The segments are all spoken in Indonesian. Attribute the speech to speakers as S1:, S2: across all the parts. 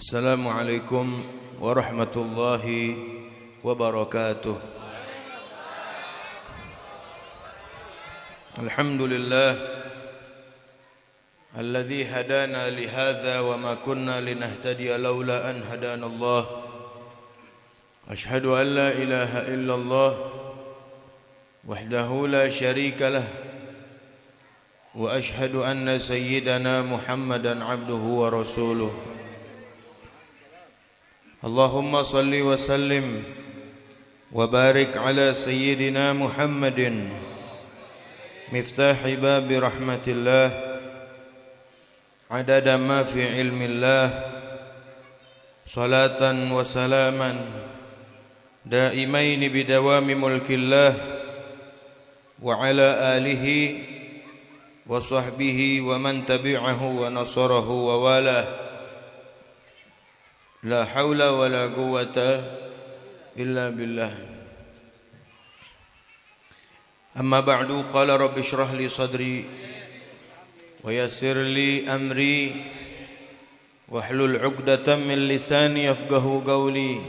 S1: Assalamualaikum warahmatullahi wabarakatuh. Alhamdulillah alladzi hadana li hadza wa ma kunna linahtadiya laula an hadana Allah. Ashhadu an la ilaha illallah wahdahu la syarika lah wa ashhadu anna sayyidana Muhammadan abduhu wa rasuluh. Allahumma salli wa sallim wa barik ala sayyidina Muhammadin miftahi babi rahmatillah adada ma fi ilmillah salatan wa salaman daimaini bidawami mulkillah wa ala alihi wa sahbihi wa man tabi'ahu wa nasarahu wa walah. La haula wa la quwwata illa billah. Amma ba'du, qala rabbi shrah li sadri wa yassir li amri wahlul 'uqdatam min lisani yafqahu qawli.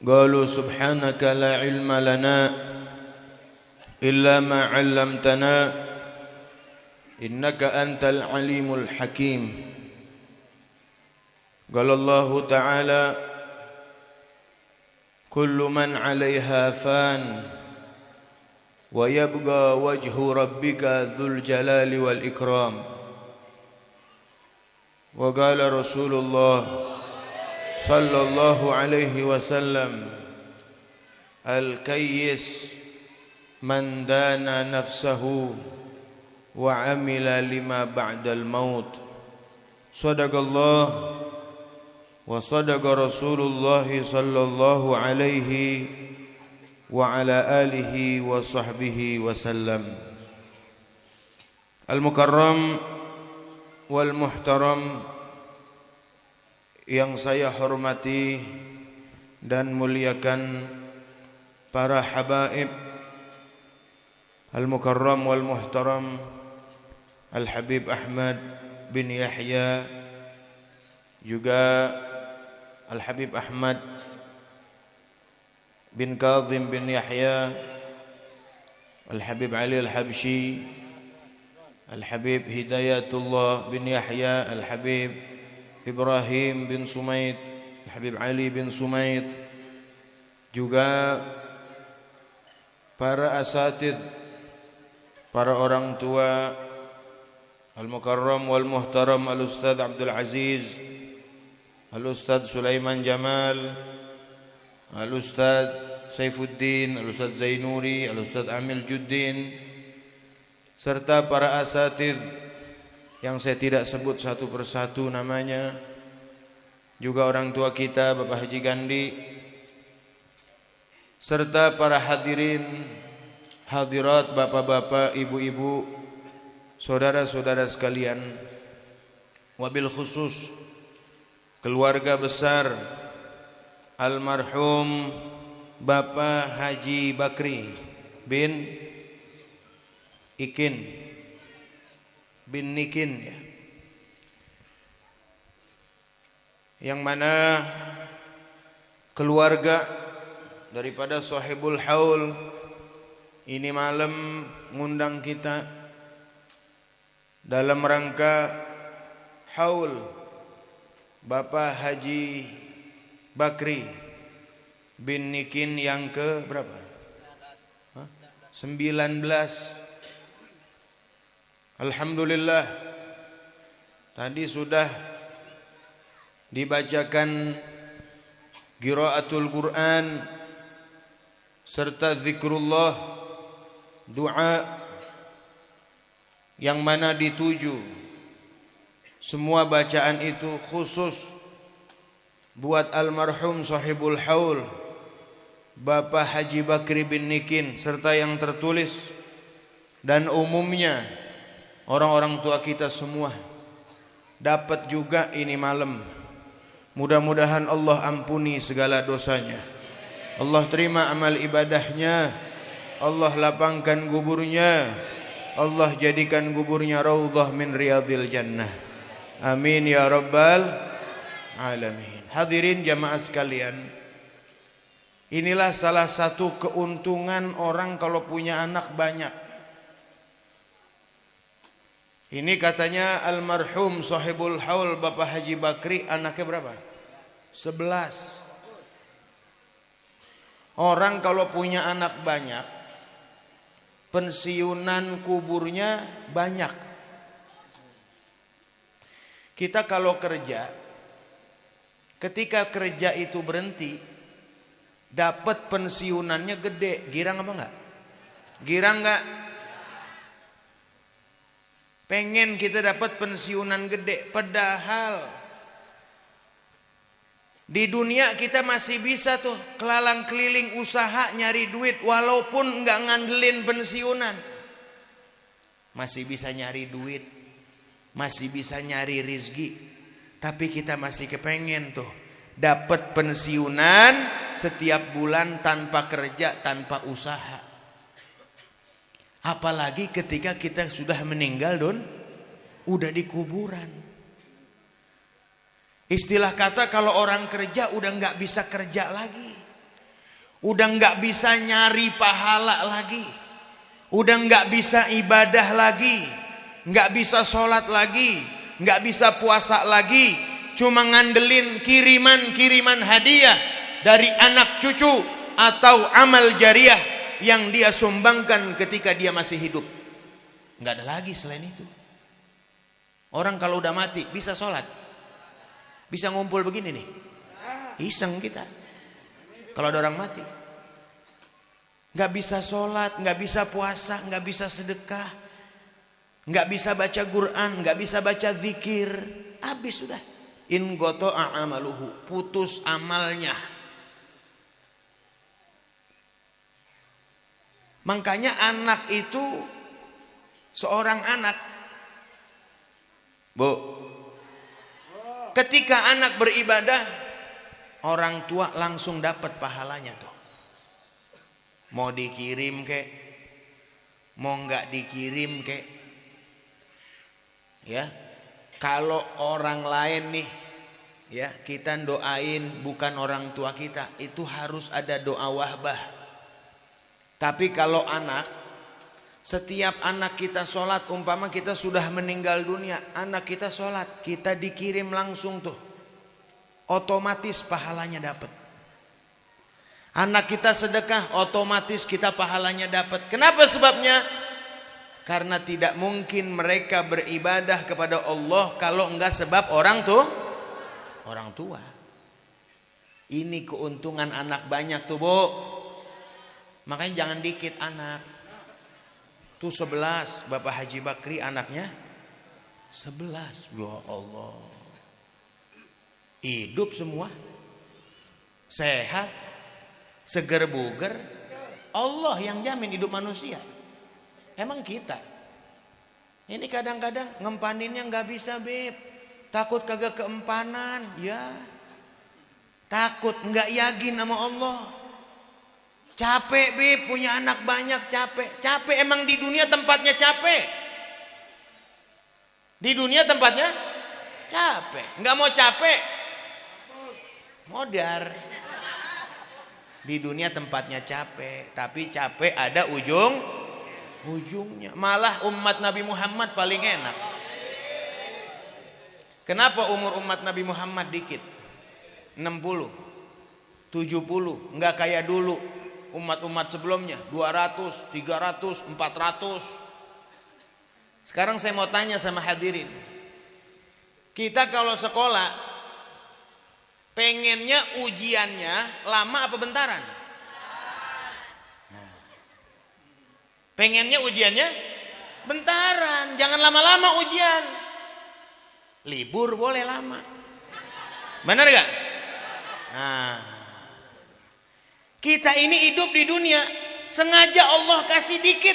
S1: Qalu subhanaka la ilma lana illa ma 'allamtana innaka antal alimul hakim. قال الله تعالى كل من عليها فان ويبقى وجه ربك ذو الجلال والإكرام. وقال رسول الله صلى الله عليه وسلم الكيس من دان نفسه وعمل لما بعد الموت. صدق الله وصدق رسول الله صلى الله عليه وعلى آله وصحبه وسلم. Al-Mukarram wal Muhtaram yang saya hormati dan muliakan para habaib, Al-Mukarram wal Muhtaram Al-Habib Ahmad bin Yahya, juga Al-Habib Ahmad bin Kazim bin Yahya, Al-Habib Ali Al-Habshi, Al-Habib Hidayatullah bin Yahya, Al-Habib Ibrahim bin Sumaid, Al-Habib Ali bin Sumaid, juga para asatidz, para orang tua Al-Mukarram wal Muhtaram Al-Ustadz Abdul Aziz, Al-Ustadz Sulaiman Jamal, Al-Ustadz Saifuddin, Al-Ustadz Zainuri, Al-Ustadz Amil Juddin, serta para asatidz yang saya tidak sebut satu persatu namanya, juga orang tua kita Bapak Haji Gandhi, serta para hadirin hadirat, bapak-bapak, ibu-ibu, saudara-saudara sekalian, wabil khusus keluarga besar almarhum Bapak Haji Bakri bin Ikin bin Nikin, ya, yang mana keluarga daripada Sahibul Haul ini malam ngundang kita dalam rangka haul Bapak Haji Bakri bin Nikin yang ke berapa? 19. Alhamdulillah, tadi sudah dibacakan qiraatul Quran serta zikrullah, doa yang mana dituju semua bacaan itu khusus buat almarhum Sahibul Haul Bapak Haji Bakri bin Nikin, serta yang tertulis dan umumnya orang-orang tua kita semua dapat juga ini malam. Mudah-mudahan Allah ampuni segala dosanya, Allah terima amal ibadahnya, Allah lapangkan kuburnya, Allah jadikan kuburnya raudhah min riyadil jannah. Amin ya rabbal alamin. Hadirin jamaah sekalian, inilah salah satu keuntungan orang kalau punya anak banyak. Ini katanya almarhum sahibul haul Bapak Haji Bakri anaknya berapa? 11. Orang kalau punya anak banyak, pensiunan kuburnya banyak. Kita kalau kerja, ketika kerja itu berhenti, dapat pensiunannya gede. Girang apa enggak? Girang enggak? Pengen kita dapat pensiunan gede, padahal di dunia kita masih bisa tuh kelalang keliling usaha nyari duit walaupun nggak ngandelin pensiunan. Masih bisa nyari duit, masih bisa nyari rizki. Tapi kita masih kepengen tuh dapat pensiunan setiap bulan tanpa kerja, tanpa usaha. Apalagi ketika kita sudah meninggal udah di kuburan. Istilah kata kalau orang kerja udah nggak bisa kerja lagi, udah nggak bisa nyari pahala lagi, udah nggak bisa ibadah lagi, nggak bisa sholat lagi, nggak bisa puasa lagi, cuma ngandelin kiriman hadiah dari anak cucu atau amal jariah yang dia sumbangkan ketika dia masih hidup. Nggak ada lagi selain itu. Orang kalau udah mati bisa sholat, bisa ngumpul begini nih, iseng kita. Kalau ada orang mati, nggak bisa sholat, nggak bisa puasa, nggak bisa sedekah, nggak bisa baca Quran, nggak bisa baca zikir, habis sudah. In goto'a amaluhu, putus amalnya. Makanya anak itu, seorang anak, Bu, ketika anak beribadah, orang tua langsung dapat pahalanya tuh. Mau dikirim kek, mau nggak dikirim kek, ya. Kalau orang lain nih, ya kita doain bukan orang tua kita, itu harus ada doa wahbah. Tapi kalau anak, setiap anak kita sholat, umpama kita sudah meninggal dunia, anak kita sholat, kita dikirim langsung tuh, otomatis pahalanya dapat. Anak kita sedekah, otomatis kita pahalanya dapat. Kenapa sebabnya? Karena tidak mungkin mereka beribadah kepada Allah kalau enggak sebab orang tua. Ini keuntungan anak banyak tuh, Bu. Makanya jangan dikit anak. Tuh 11, Bapak Haji Bakri anaknya 11. Ya Allah. Hidup semua. Sehat, seger buger. Allah yang jamin hidup manusia. Emang kita. Ini kadang-kadang ngempaninnya nggak bisa, Beb. Takut kagak keempanan, ya. Takut nggak yakin sama Allah. Capek, Beb, punya anak banyak, capek. Capek emang di dunia tempatnya capek. Di dunia tempatnya capek. Nggak mau capek, modar. Di dunia tempatnya capek, tapi capek ada ujungnya. Malah umat Nabi Muhammad paling enak. Kenapa umur umat Nabi Muhammad dikit? 60, 70, nggak kayak dulu. Umat-umat sebelumnya 200, 300, 400. Sekarang saya mau tanya sama hadirin. Kita kalau sekolah pengennya ujiannya lama apa bentaran? Pengennya ujiannya bentaran, jangan lama-lama ujian. Libur boleh lama. Benar gak? Nah, kita ini hidup di dunia, sengaja Allah kasih dikit,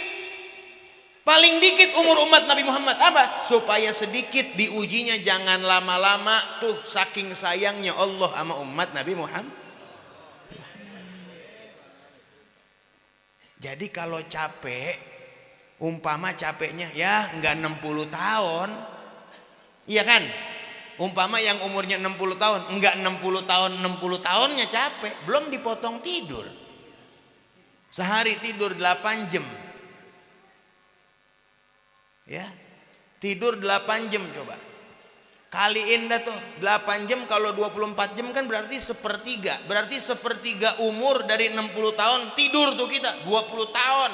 S1: paling dikit umur umat Nabi Muhammad. Apa? Supaya sedikit diujinya, jangan lama-lama. Tuh saking sayangnya Allah sama umat Nabi Muhammad. Jadi kalau capek, umpama capeknya ya enggak 60 tahun, iya kan? Umpama yang umurnya 60 tahun, enggak 60 tahun, 60 tahunnya capek, belum dipotong tidur. Sehari tidur 8 jam. Ya. Tidur 8 jam coba. Kaliin dah tuh 8 jam kalau 24 jam kan berarti sepertiga. Berarti sepertiga umur dari 60 tahun tidur tuh kita 20 tahun.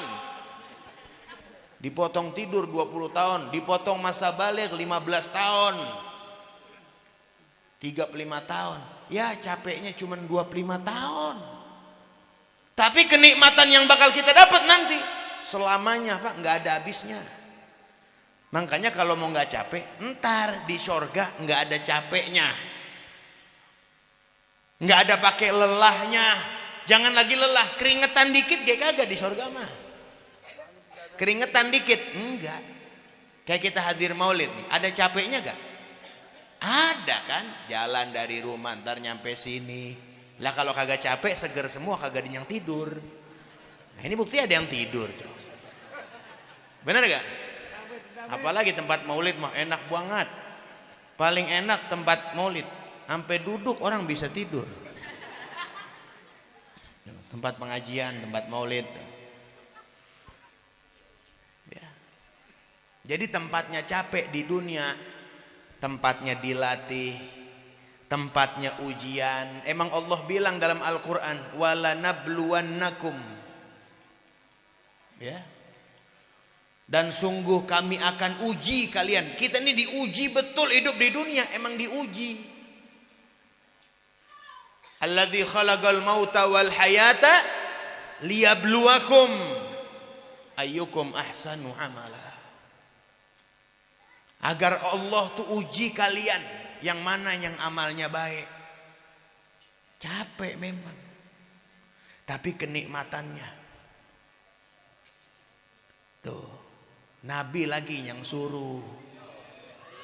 S1: Dipotong tidur 20 tahun, dipotong masa balik 15 tahun. 35 tahun. Ya capeknya cuma 25 tahun. Tapi kenikmatan yang bakal kita dapat nanti selamanya Pak, nggak ada habisnya. Makanya kalau mau nggak capek, ntar di sorga nggak ada capeknya, nggak ada pakai lelahnya. Jangan lagi lelah, keringetan dikit kayak kagak di sorga mah. Keringetan dikit enggak. Kayak kita hadir maulid nih, ada capeknya gak? Ada kan, jalan dari rumah ntar nyampe sini. Lah kalau kagak capek, seger semua, kagak ada yang tidur. Nah ini bukti ada yang tidur. Benar gak? Apalagi tempat maulid mah enak banget. Paling enak tempat maulid, sampai duduk orang bisa tidur. Tempat pengajian, tempat maulid. Ya. Jadi tempatnya capek di dunia, tempatnya dilatih, tempatnya ujian. Emang Allah bilang dalam Al-Quran, wala nabluwannakum, ya. Dan sungguh kami akan uji kalian. Kita ini diuji betul hidup di dunia, emang diuji. Alladzi khalaqal mauta wal hayata liyabluwakum ayyukum ahsanu amala. Agar Allah tuh uji kalian yang mana yang amalnya baik. Capek memang, tapi kenikmatannya tuh. Nabi lagi yang suruh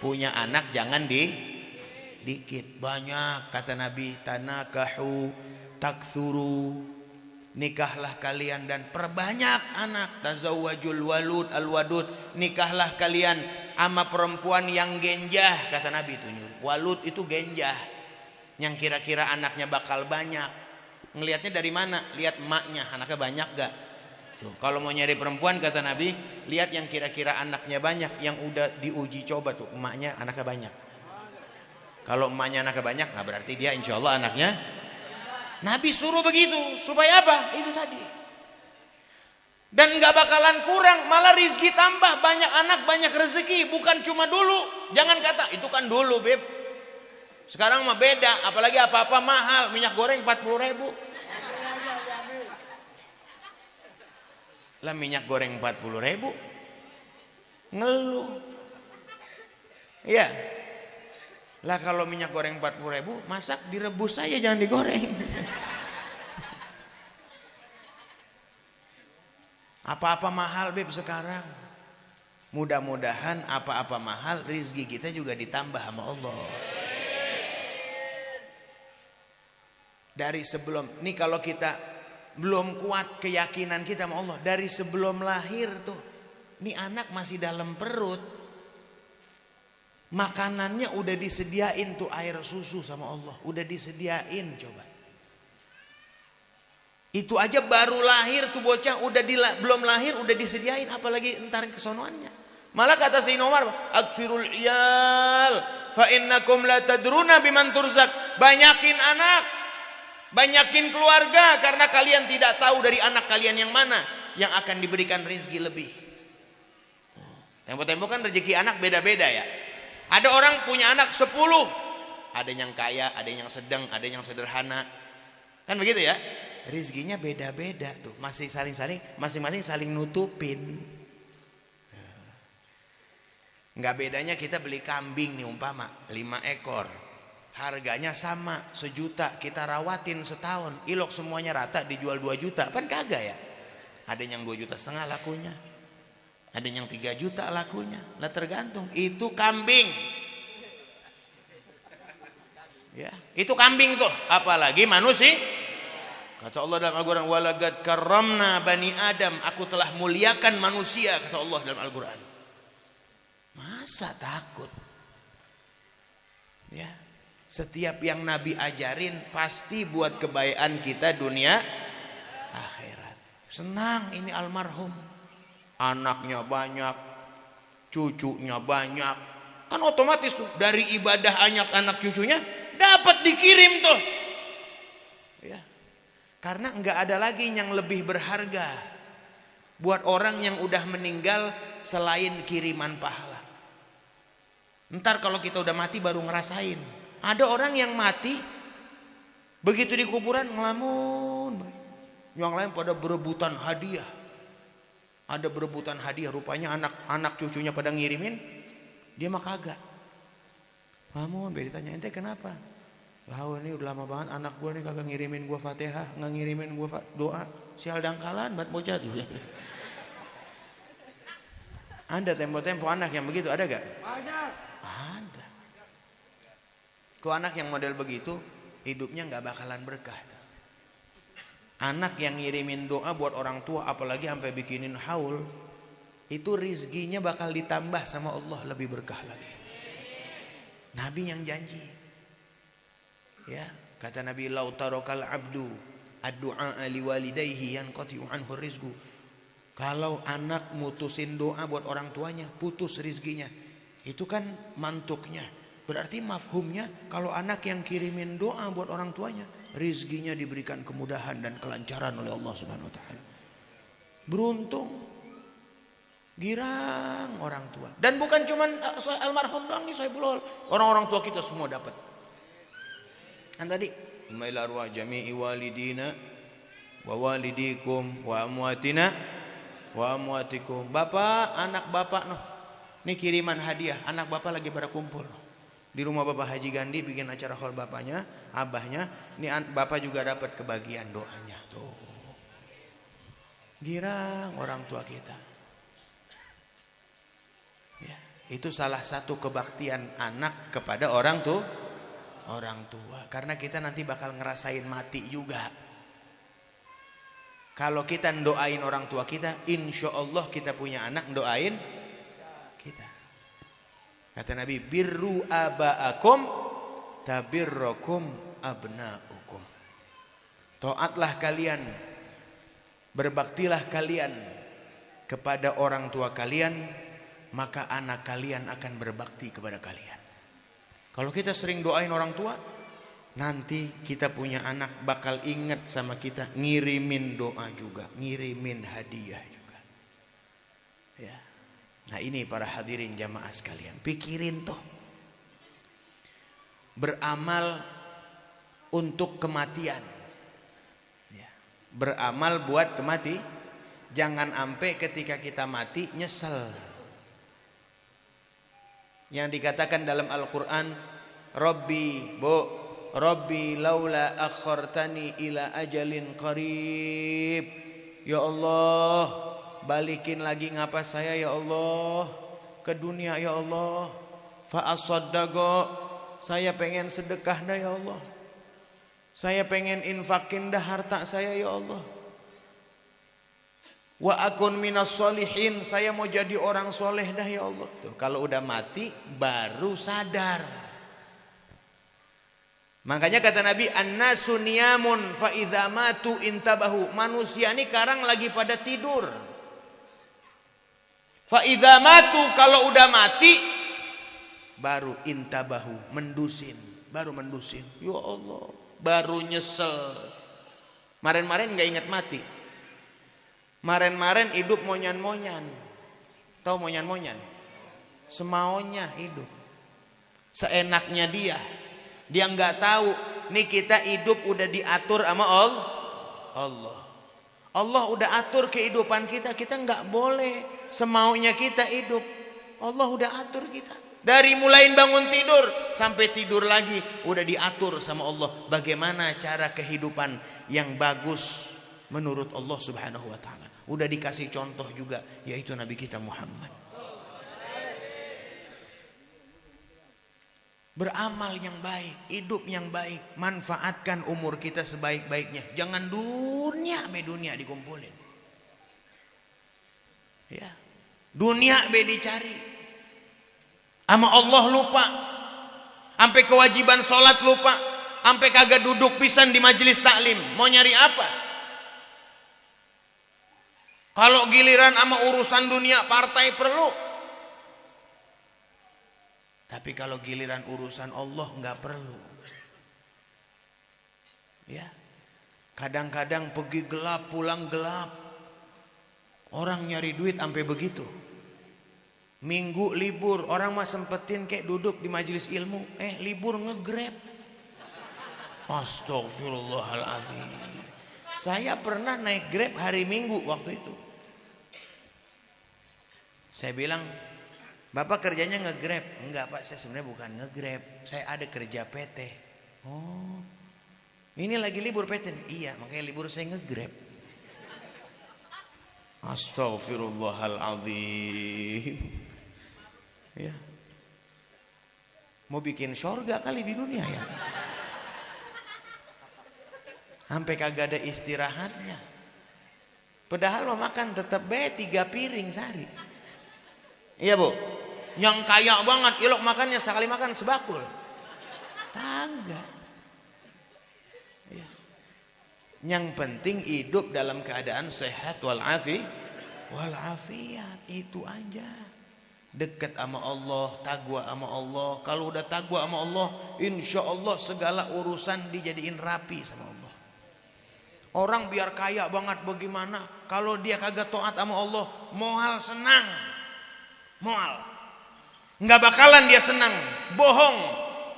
S1: punya anak jangan dikit, banyak. Kata Nabi, tanakahu taktsuru, nikahlah kalian dan perbanyak anak. Tazawwajul walud alwadud, nikahlah kalian ama perempuan yang genjah. Kata Nabi itu nyuruh. Walud itu genjah, yang kira-kira anaknya bakal banyak. Ngelihatnya dari mana? Lihat emaknya, anaknya banyak gak? Tuh, kalau mau nyari perempuan kata Nabi, lihat yang kira-kira anaknya banyak, yang udah diuji coba tuh emaknya anaknya banyak. Kalau emaknya anaknya banyak, nah berarti dia insya Allah anaknya. Nabi suruh begitu supaya apa? Itu tadi. Dan nggak bakalan kurang, malah rizki tambah, banyak anak banyak rezeki. Bukan cuma dulu. Jangan kata itu kan dulu beb. Sekarang mah beda, apalagi apa-apa mahal, minyak goreng 40.000. Lah minyak goreng 40.000 ngeluh. Iya. Lah kalau minyak goreng 40.000 masak direbus saja, jangan digoreng. Apa-apa mahal beb sekarang. Mudah-mudahan apa-apa mahal rizki kita juga ditambah sama Allah. Dari sebelum nih, kalau kita belum kuat keyakinan kita sama Allah, dari sebelum lahir tuh nih anak masih dalam perut, makanannya udah disediain tuh, air susu sama Allah udah disediain. Coba itu aja baru lahir tuh bocah udah belum lahir udah disediain, apalagi entar kesonoannya. Malah kata Sayyidina Umar, aktsirul iyal fa innakum la tadruna biman turzak. Banyakin anak, banyakin keluarga, karena kalian tidak tahu dari anak kalian yang mana yang akan diberikan rezeki lebih. Tempo-tempo kan rezeki anak beda-beda ya. Ada orang punya anak 10, ada yang kaya, ada yang sedang, ada yang sederhana. Kan begitu ya? Rezekinya beda-beda tuh, masing-masing saling nutupin. Nggak bedanya kita beli kambing nih umpama 5 ekor. Harganya sama 1 juta, kita rawatin setahun, ilok semuanya rata dijual 2 juta, kan kagak ya? Ada yang 2,5 juta lakunya, ada yang 3 juta lakunya. Lah tergantung, itu kambing. Ya, itu kambing tuh, apalagi manusia. Kata Allah dalam Al-Quran, walaqad karramna bani Adam, aku telah muliakan manusia, kata Allah dalam Al-Quran. Masa takut? Ya. Setiap yang Nabi ajarin pasti buat kebaikan kita dunia akhirat. Senang ini almarhum. Anaknya banyak, cucunya banyak. Kan otomatis tuh dari ibadah anak cucunya dapat dikirim tuh. Ya. Karena enggak ada lagi yang lebih berharga buat orang yang udah meninggal selain kiriman pahala. Ntar kalau kita udah mati baru ngerasain. Ada orang yang mati begitu di kuburan ngelamun. Yang lain pada berebutan hadiah. Ada berebutan hadiah, rupanya anak cucunya pada ngirimin, dia mah kagak. Ngelamun, ditanya, ente kenapa? Tahu ini udah lama banget anak gua nih kagak ngirimin gua Fatihah, nggak ngirimin gua doa. Sial dangkalan buat bocah tuh. Ada tempo-tempo anak yang begitu, ada gak? Ada. Kalau anak yang model begitu, hidupnya nggak bakalan berkah. Anak yang ngirimin doa buat orang tua, apalagi sampai bikinin haul, itu rizkinya bakal ditambah sama Allah lebih berkah lagi. Nabi yang janji. Ya, kata Nabi, "Lau tarakal abdu ad-du'a liwalidayhi yanqati'u anhu rizqu." Kalau anak mutusin doa buat orang tuanya, putus rizkinya. Itu kan mantuknya. Berarti mafhumnya kalau anak yang kirimin doa buat orang tuanya, rizkinya diberikan kemudahan dan kelancaran oleh Allah Subhanahu wa taala. Beruntung, girang orang tua. Dan bukan cuman almarhum doang nih Sohibul Hol. Orang-orang tua kita semua dapat. Kan tadi, "Ila arwah jami'i walidina wa walidikum wa amwatina wa amwatikum." Bapak, anak bapak noh. Ini kiriman hadiah, anak bapak lagi pada kumpul noh. Di rumah Bapak Haji Gandhi bikin acara haul bapaknya, abahnya, ini bapak juga dapat kebagian doanya tuh. Girang orang tua kita. Ya, itu salah satu kebaktian anak kepada orang tua. Karena kita nanti bakal ngerasain mati juga. Kalau kita doain orang tua kita, insya Allah kita punya anak doain kita. Kata Nabi, "Birru aba'akum tabirrukum abna'ukum." Taatlah kalian, berbaktilah kalian kepada orang tua kalian, maka anak kalian akan berbakti kepada kalian. Kalau kita sering doain orang tua, nanti kita punya anak bakal ingat sama kita, ngirimin doa juga, ngirimin hadiah juga. Ya. Nah ini para hadirin jamaah sekalian, pikirin toh. Beramal untuk kematian. Ya. Beramal buat kemati. Jangan sampai ketika kita mati nyesel. Yang dikatakan dalam Al-Quran, Rabbi laula akhartani ila ajalin qarib. Ya Allah, balikin lagi ngapa saya ya Allah ke dunia ya Allah. Fa asaddaqa, saya pengen sedekah dah ya Allah. Saya pengen infakin dah harta saya ya Allah. Wa akun minas solihin, saya mau jadi orang soleh dah ya Allah. Tuh, kalau udah mati baru sadar. Makanya kata Nabi, "An-nasu niyamun fa idza matu intabahu." Manusia ini sekarang lagi pada tidur. Fa idza matu, kalau udah mati baru intabahu, mendusin, baru mendusin. Ya Allah, baru nyesel. Kemarin-kemarin enggak ingat mati. Kemarin-kemarin hidup monyan-monyan. Tahu monyan-monyan? Semaunya hidup. Seenaknya dia. Dia enggak tahu nih kita hidup udah diatur sama Allah. Allah udah atur kehidupan kita, kita enggak boleh semaunya kita hidup. Allah udah atur kita. Dari mulai bangun tidur sampai tidur lagi udah diatur sama Allah bagaimana cara kehidupan yang bagus menurut Allah Subhanahu wa taala. Udah dikasih contoh juga, yaitu Nabi kita Muhammad. Beramal yang baik, hidup yang baik, manfaatkan umur kita sebaik-baiknya. Jangan dunia dikumpulin. Ya. Dunia dicari. Sama Allah lupa. Sampai kewajiban sholat lupa, sampai kagak duduk pisan di majelis taklim. Mau nyari apa? Kalau giliran sama urusan dunia partai perlu. Tapi kalau giliran urusan Allah nggak perlu. Ya. Kadang-kadang pergi gelap, pulang gelap. Orang nyari duit sampai begitu. Minggu libur, orang mah sempetin kayak duduk di majelis ilmu, libur nge-Grab. Astagfirullahaladzim. Saya pernah naik Grab hari Minggu waktu itu. Saya bilang, Bapak kerjanya nge-Grab? Enggak Pak, saya sebenarnya bukan nge-Grab, saya ada kerja PT. Oh, ini lagi libur PT? Iya, makanya libur saya nge-Grab. Astagfirullahaladzim. Ya. Mau bikin surga kali di dunia ya. Sampai kagak ada istirahatnya. Padahal mau makan tetap 3 piring sehari. Iya Bu. Yang kaya banget ilok makannya sekali makan sebakul. Kagak. Ya. Yang penting hidup dalam keadaan sehat walafiat, itu aja. Dekat sama Allah, taqwa sama Allah. Kalau udah taqwa sama Allah, insya Allah segala urusan dijadiin rapi sama Allah. Orang biar kaya banget bagaimana, kalau dia kagak taat sama Allah, moal senang, moal nggak bakalan dia senang, bohong.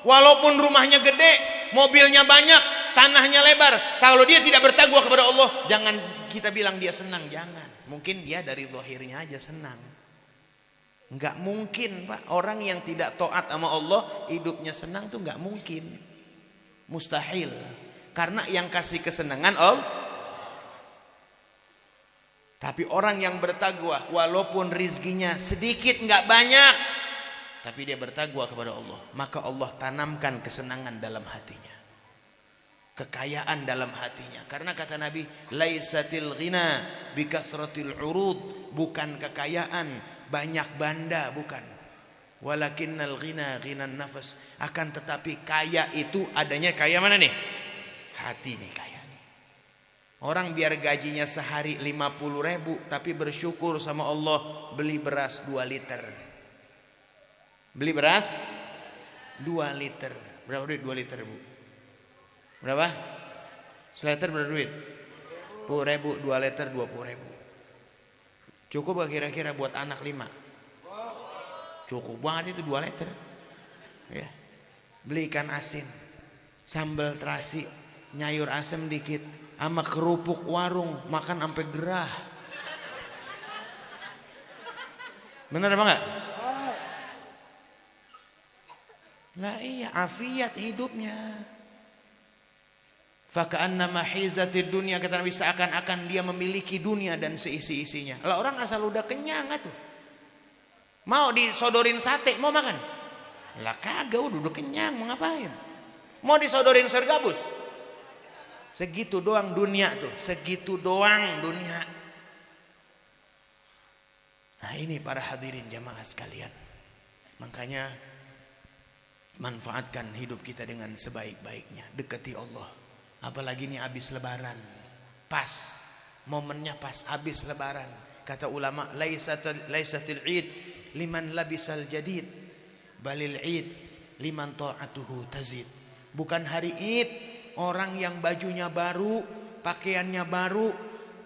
S1: Walaupun rumahnya gede, mobilnya banyak, tanahnya lebar, kalau dia tidak bertakwa kepada Allah, jangan kita bilang dia senang, jangan. Mungkin dia dari zahirnya aja senang. Enggak mungkin Pak, orang yang tidak taat sama Allah hidupnya senang tuh enggak mungkin. Mustahil. Karena yang kasih kesenangan Allah. Tapi orang yang bertakwa walaupun rizkinya sedikit enggak banyak, tapi dia bertakwa kepada Allah, maka Allah tanamkan kesenangan dalam hatinya, kekayaan dalam hatinya. Karena kata Nabi, laisatil ghina bikathratil urud, bukan kekayaan banyak banda, bukan. Walakinnal ghina ghinan nafas, akan tetapi kaya itu adanya kaya mana nih? Hati nih kaya. Orang biar gajinya sehari 50.000 tapi bersyukur sama Allah beli beras 2 liter. Beli beras 2 liter. Berapa duit 2 liter Bu? Berapa? Seliter berapa duit? 10.000, 2 liter 20.000. Cukup gak kira-kira buat anak 5? Cukup banget itu 2 liter. Ya. Beli ikan asin, sambal terasi, nyayur asem dikit, sama kerupuk warung, makan sampai gerah. Bener apa enggak? Lah iya, afiat hidupnya. Faka'annama hizatid dunia, kata Nabi, seakan-akan dia memiliki dunia dan seisi-isinya. Lah orang asal udah kenyang tuh, mau disodorin sate mau makan? Lah kagak, udah kenyang mau ngapain? Mau disodorin sergabus? Segitu doang dunia tuh, segitu doang dunia. Nah ini para hadirin jamaah sekalian, makanya manfaatkan hidup kita dengan sebaik-baiknya, dekati Allah. Apalagi ini habis lebaran, pas momennya, pas habis lebaran. Kata ulama, laisatil id liman labisal jadid, balil id liman ta'atuhu tazid. Bukan hari id orang yang bajunya baru, pakaiannya baru.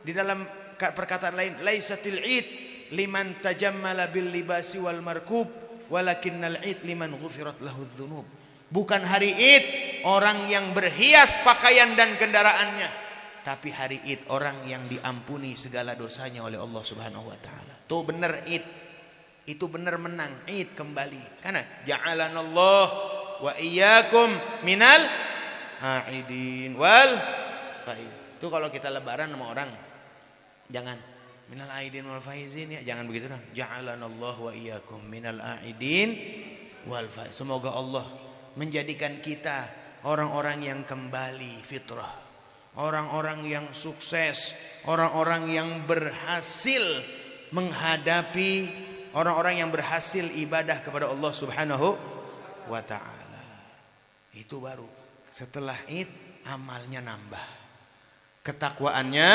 S1: Di dalam perkataan lain, laisatil id liman tajammala bil libasi wal markub, walakinnal id liman ghufirat lahu dzunub. Bukan hari id orang yang berhias pakaian dan kendaraannya, tapi hari id orang yang diampuni segala dosanya oleh Allah Subhanahu wa taala. Tuh bener id. Itu bener menang, id kembali. Karena ja'alanallah wa iyyakum minal aidin wal faizin. Tuh kalau kita lebaran sama orang, jangan minal aidin wal faizin ya, jangan begitu dong. Ja'alanallah wa iyyakum minal aidin wal faizin. Semoga Allah menjadikan kita orang-orang yang kembali fitrah, orang-orang yang sukses, orang-orang yang berhasil menghadapi, orang-orang yang berhasil ibadah kepada Allah Subhanahu wa ta'ala. Itu baru setelah Id amalnya nambah, ketakwaannya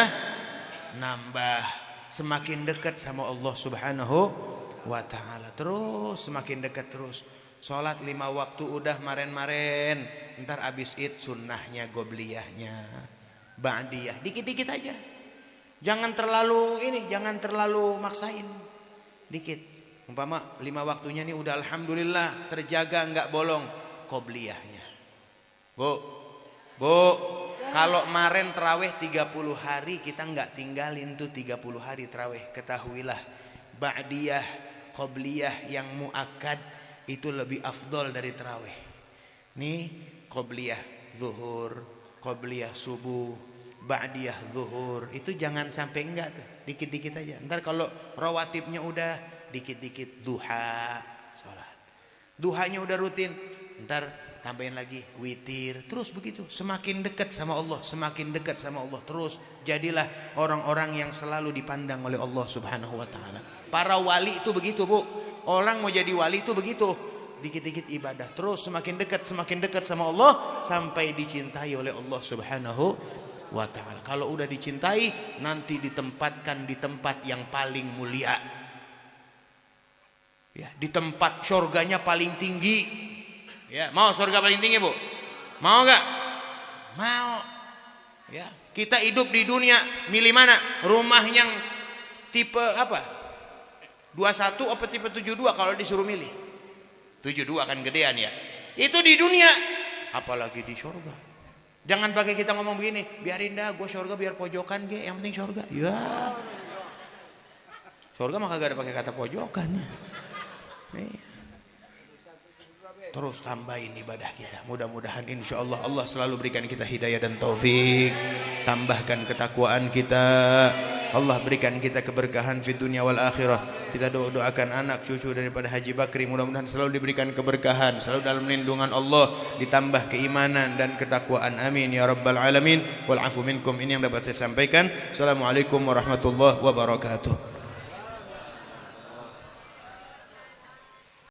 S1: nambah, semakin dekat sama Allah Subhanahu wa ta'ala, terus semakin dekat terus. Sholat 5 waktu udah maren-maren, ntar abis Id sunnahnya, gobliyahnya, ba'diyah, dikit-dikit aja. Jangan terlalu jangan terlalu maksain, dikit. Umpama 5 waktunya nih udah alhamdulillah terjaga nggak bolong, qobliyahnya. Bu, kalau maren terawih 30 hari kita nggak tinggalin tuh 30 hari terawih, ketahuilah ba'diyah, qobliyah yang muakkad itu lebih afdol dari terawih. Nih qobliyah zuhur, qobliyah subuh, ba'diyah zuhur, itu jangan sampai enggak tuh, dikit-dikit aja. Ntar kalau rawatibnya udah dikit-dikit, duha sholat, duhanya udah rutin, ntar tambahin lagi witir, terus begitu, semakin dekat sama Allah, semakin dekat sama Allah terus. Jadilah orang-orang yang selalu dipandang oleh Allah Subhanahu wa ta'ala. Para wali itu begitu, Bu. Orang mau jadi wali itu begitu, dikit-dikit ibadah terus, semakin dekat sama Allah sampai dicintai oleh Allah Subhanahu wa ta'ala. Kalau udah dicintai, nanti ditempatkan di tempat yang paling mulia, ya, di tempat surganya paling tinggi. Ya, mau surga paling tinggi, Bu? Mau gak? Mau. Ya, kita hidup di dunia milih mana? Rumah yang tipe apa? 21 apa tipe 72 kalau disuruh milih? 72 kan gedean ya. Itu di dunia, apalagi di surga. Jangan pakai kita ngomong begini, biarin dah gue surga biar pojokan ge, yang penting surga. Ya. Surga mah kagak ada pakai kata pojokan. Nih. Terus tambahin ibadah kita. Mudah-mudahan insyaallah Allah selalu berikan kita hidayah dan taufik. Tambahkan ketakwaan kita. Allah berikan kita keberkahan di dunia wal akhirah. Kita doakan anak cucu daripada Haji Bakri, mudah-mudahan selalu diberikan keberkahan, selalu dalam lindungan Allah, ditambah keimanan dan ketakwaan. Amin ya rabbal alamin. Wal afu minkum. Ini yang dapat saya sampaikan. Assalamualaikum warahmatullahi wabarakatuh.